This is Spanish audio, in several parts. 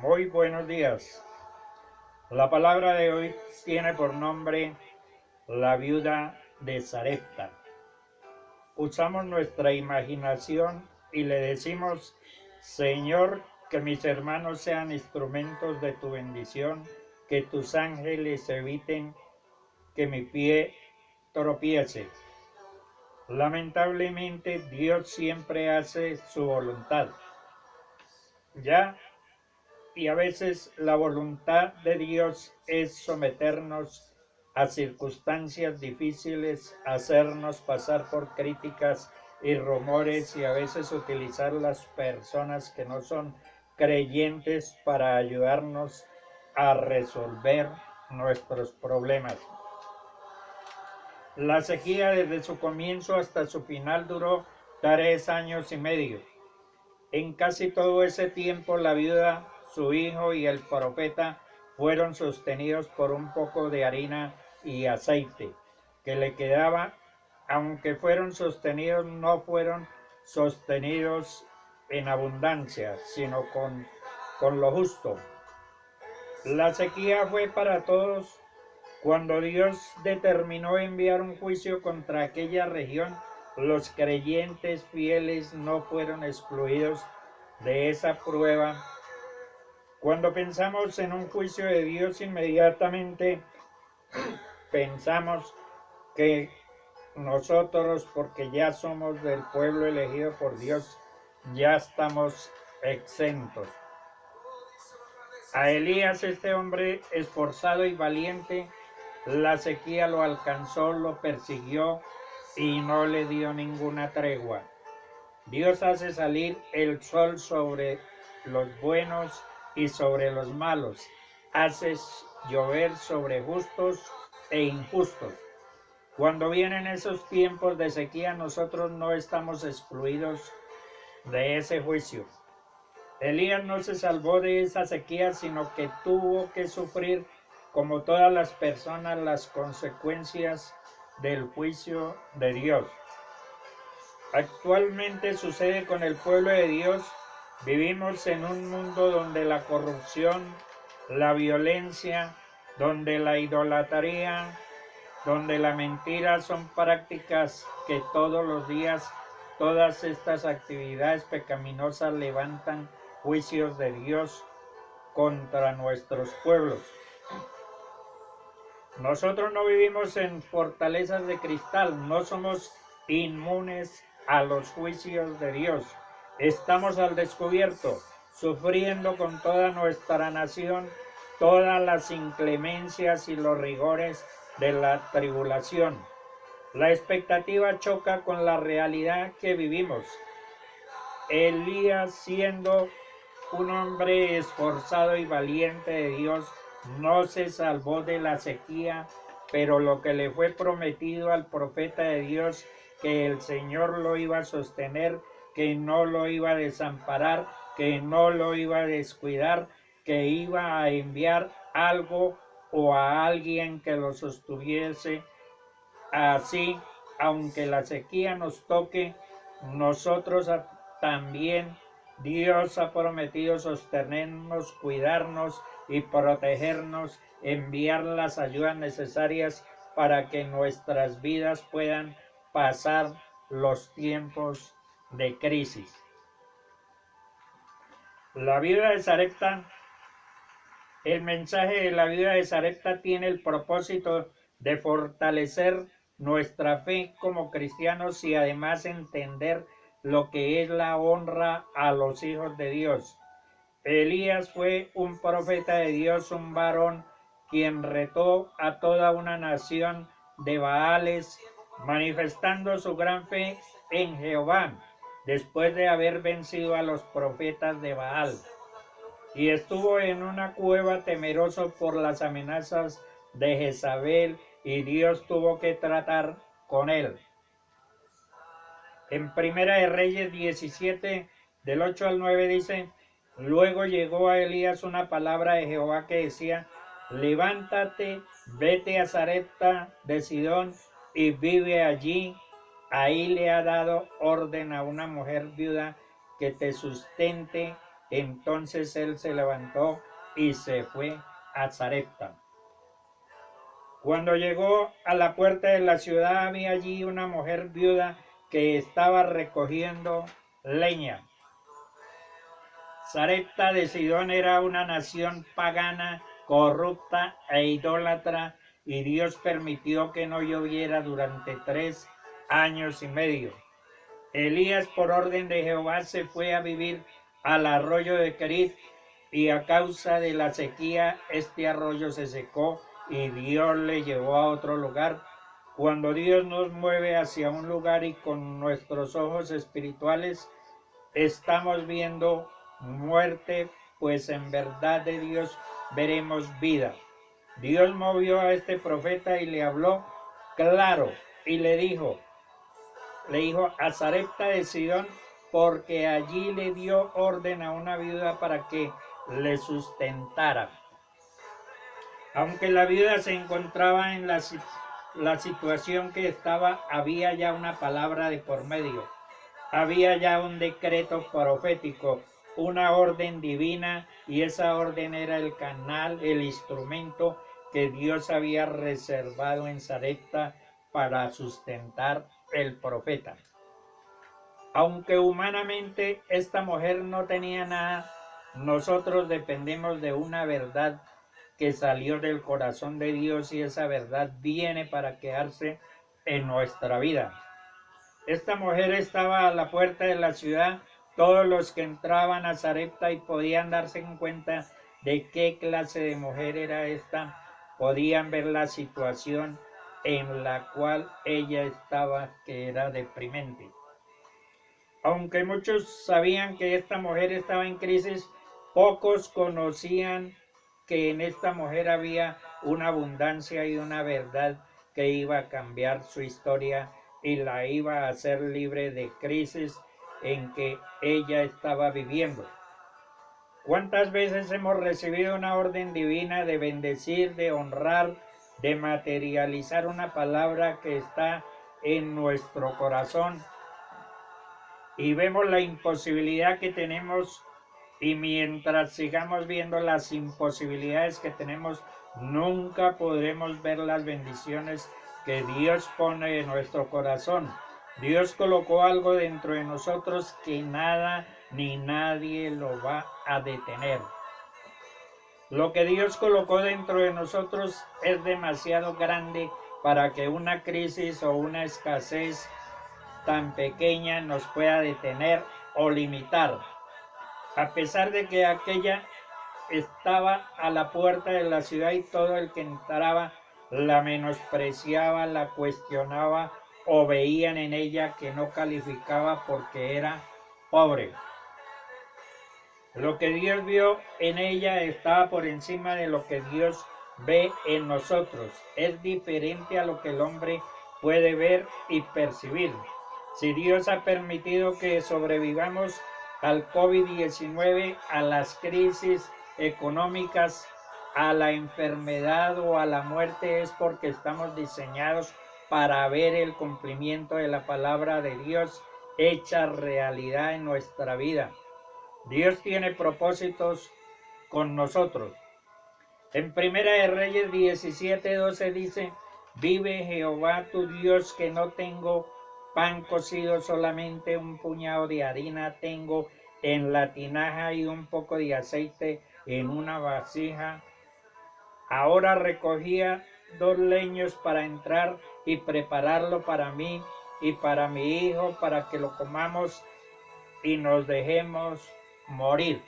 Muy buenos días. La palabra de hoy tiene por nombre la viuda de Sarepta. Usamos nuestra imaginación y le decimos: Señor, que mis hermanos sean instrumentos de tu bendición, que tus ángeles eviten que mi pie tropiece. Lamentablemente, Dios siempre hace su voluntad. Ya Y a veces la voluntad de Dios es someternos a circunstancias difíciles, hacernos pasar por críticas y rumores, y a veces utilizar las personas que no son creyentes para ayudarnos a resolver nuestros problemas. La sequía desde su comienzo hasta su final duró 3 años y medio. En casi todo ese tiempo la viuda, su hijo y el profeta fueron sostenidos por un poco de harina y aceite que le quedaba. Aunque fueron sostenidos, no fueron sostenidos en abundancia, sino con lo justo. La sequía fue para todos. Cuando Dios determinó enviar un juicio contra aquella región, los creyentes fieles no fueron excluidos de esa prueba. Cuando pensamos en un juicio de Dios, inmediatamente pensamos que nosotros, porque ya somos del pueblo elegido por Dios, ya estamos exentos. A Elías, este hombre esforzado y valiente, la sequía lo alcanzó, lo persiguió y no le dio ninguna tregua. Dios hace salir el sol sobre los buenos y sobre los malos. Hace llover sobre justos e injustos. Cuando vienen esos tiempos de sequía, nosotros no estamos excluidos de ese juicio. Elías no se salvó de esa sequía, sino que tuvo que sufrir, como todas las personas, las consecuencias del juicio de Dios. Actualmente sucede con el pueblo de Dios. Vivimos en un mundo donde la corrupción, la violencia, donde la idolatría, donde la mentira son prácticas que todos los días todas estas actividades pecaminosas levantan juicios de Dios contra nuestros pueblos. Nosotros no vivimos en fortalezas de cristal, no somos inmunes a los juicios de Dios. Estamos al descubierto, sufriendo con toda nuestra nación todas las inclemencias y los rigores de la tribulación. La expectativa choca con la realidad que vivimos. Elías, siendo un hombre esforzado y valiente de Dios, no se salvó de la sequía, pero lo que le fue prometido al profeta de Dios, que el Señor lo iba a sostener, que no lo iba a desamparar, que no lo iba a descuidar, que iba a enviar algo o a alguien que lo sostuviese. Así, aunque la sequía nos toque, nosotros también Dios ha prometido sostenernos, cuidarnos y protegernos, enviar las ayudas necesarias para que nuestras vidas puedan pasar los tiempos de crisis. La viuda de Sarepta, el mensaje de la viuda de Sarepta tiene el propósito de fortalecer nuestra fe como cristianos y además entender lo que es la honra a los hijos de Dios. Elías fue un profeta de Dios, un varón quien retó a toda una nación de Baales, manifestando su gran fe en Jehová, después de haber vencido a los profetas de Baal. Y estuvo en una cueva temeroso por las amenazas de Jezabel, y Dios tuvo que tratar con él. En Primera de Reyes 17, del 8 al 9 dice: luego llegó a Elías una palabra de Jehová que decía: levántate, vete a Sarepta de Sidón y vive allí. Ahí le ha dado orden a una mujer viuda que te sustente Entonces él se levantó y se fue a Sarepta. Cuando llegó a la puerta de la ciudad, había allí una mujer viuda que estaba recogiendo leña. Sarepta de Sidón era una nación pagana, corrupta e idólatra, y Dios permitió que no lloviera durante 3 años y medio. Elías, por orden de Jehová, se fue a vivir al arroyo de Kerit, y a causa de la sequía este arroyo se secó y Dios le llevó a otro lugar. Cuando Dios nos mueve hacia un lugar y con nuestros ojos espirituales estamos viendo muerte, pues en verdad de Dios veremos vida. Dios movió a este profeta y le habló claro y le dijo a Sarepta de Sidón, porque allí le dio orden a una viuda para que le sustentara. Aunque la viuda se encontraba en la situación que estaba, había ya una palabra de por medio. Había ya un decreto profético, una orden divina, y esa orden era el canal, el instrumento que Dios había reservado en Sarepta para sustentar el profeta. Aunque humanamente esta mujer no tenía nada, nosotros dependemos de una verdad que salió del corazón de Dios, y esa verdad viene para quedarse en nuestra vida. Esta mujer estaba a la puerta de la ciudad. Todos los que entraban a Sarepta y podían darse cuenta de qué clase de mujer era esta, podían ver la situación en la cual ella estaba, que era deprimente. Aunque muchos sabían que esta mujer estaba en crisis, pocos conocían que en esta mujer había una abundancia y una verdad que iba a cambiar su historia y la iba a hacer libre de crisis en que ella estaba viviendo. ¿Cuántas veces hemos recibido una orden divina de bendecir, de honrar, de materializar una palabra que está en nuestro corazón, y vemos la imposibilidad que tenemos, y mientras sigamos viendo las imposibilidades que tenemos, nunca podremos ver las bendiciones que Dios pone en nuestro corazón? Dios colocó algo dentro de nosotros que nada ni nadie lo va a detener. Lo que Dios colocó dentro de nosotros es demasiado grande para que una crisis o una escasez tan pequeña nos pueda detener o limitar. A pesar de que aquella estaba a la puerta de la ciudad y todo el que entraba la menospreciaba, la cuestionaba o veían en ella que no calificaba porque era pobre. Lo que Dios vio en ella estaba por encima de lo que Dios ve en nosotros. Es diferente a lo que el hombre puede ver y percibir. Si Dios ha permitido que sobrevivamos al COVID-19, a las crisis económicas, a la enfermedad o a la muerte, es porque estamos diseñados para ver el cumplimiento de la palabra de Dios hecha realidad en nuestra vida. Dios tiene propósitos con nosotros. En Primera de Reyes 17:12 dice: vive Jehová tu Dios, que no tengo pan cocido, solamente un puñado de harina tengo en la tinaja y un poco de aceite en una vasija. Ahora recogía 2 leños para entrar y prepararlo para mí y para mi hijo, para que lo comamos y nos dejemos morir.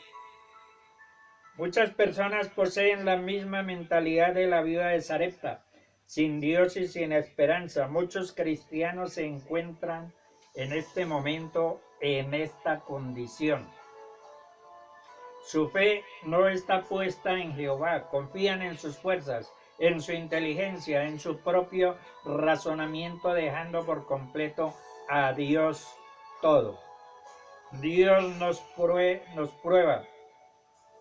Muchas personas poseen la misma mentalidad de la viuda de Sarepta, sin Dios y sin esperanza. Muchos cristianos se encuentran en este momento en esta condición. Su fe no está puesta en Jehová, confían en sus fuerzas, en su inteligencia, en su propio razonamiento, dejando por completo a Dios todo. Dios nos prueba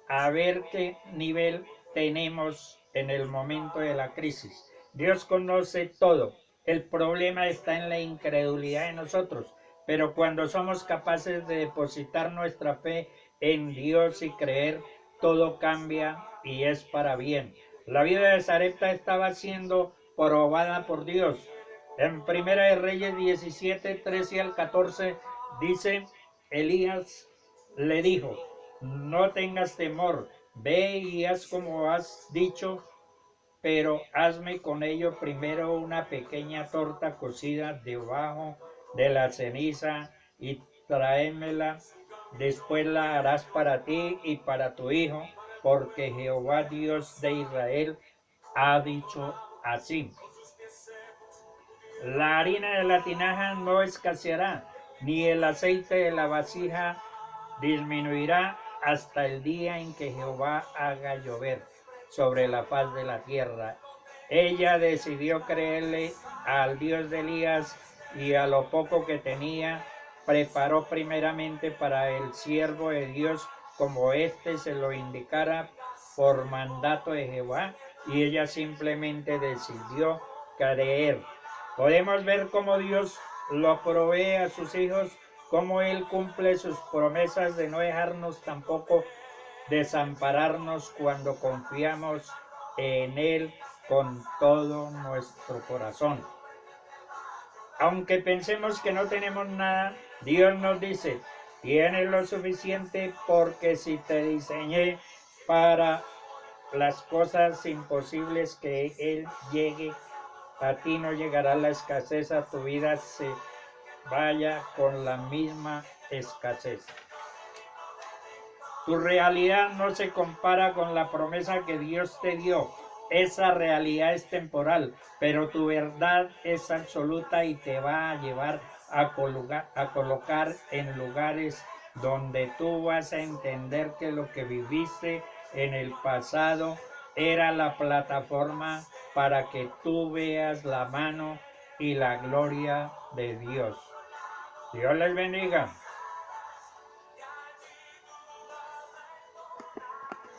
a ver qué nivel tenemos en el momento de la crisis. Dios conoce todo. El problema está en la incredulidad de nosotros. Pero cuando somos capaces de depositar nuestra fe en Dios y creer, todo cambia y es para bien. La vida de Sarepta estaba siendo probada por Dios. En Primera de Reyes 17, 13 al 14 dice, Elías le dijo, no tengas temor, ve y haz como has dicho, pero hazme con ello primero una pequeña torta cocida debajo de la ceniza y tráemela. Después la harás para ti y para tu hijo, porque Jehová Dios de Israel ha dicho así. La harina de la tinaja no escaseará, ni el aceite de la vasija disminuirá hasta el día en que Jehová haga llover sobre la faz de la tierra. Ella decidió creerle al Dios de Elías y a lo poco que tenía, preparó primeramente para el siervo de Dios como éste se lo indicara por mandato de Jehová, y ella simplemente decidió creer. Podemos ver cómo Dios lo provee a sus hijos, cómo Él cumple sus promesas de no dejarnos tampoco desampararnos cuando confiamos en Él con todo nuestro corazón. Aunque pensemos que no tenemos nada, Dios nos dice, tienes lo suficiente porque si te diseñé para las cosas imposibles que Él llegue, a ti no llegará la escasez, a tu vida se vaya con la misma escasez. Tu realidad no se compara con la promesa que Dios te dio. Esa realidad es temporal, pero tu verdad es absoluta y te va a llevar a colocar en lugares donde tú vas a entender que lo que viviste en el pasado era la plataforma para que tú veas la mano y la gloria de Dios. Dios les bendiga.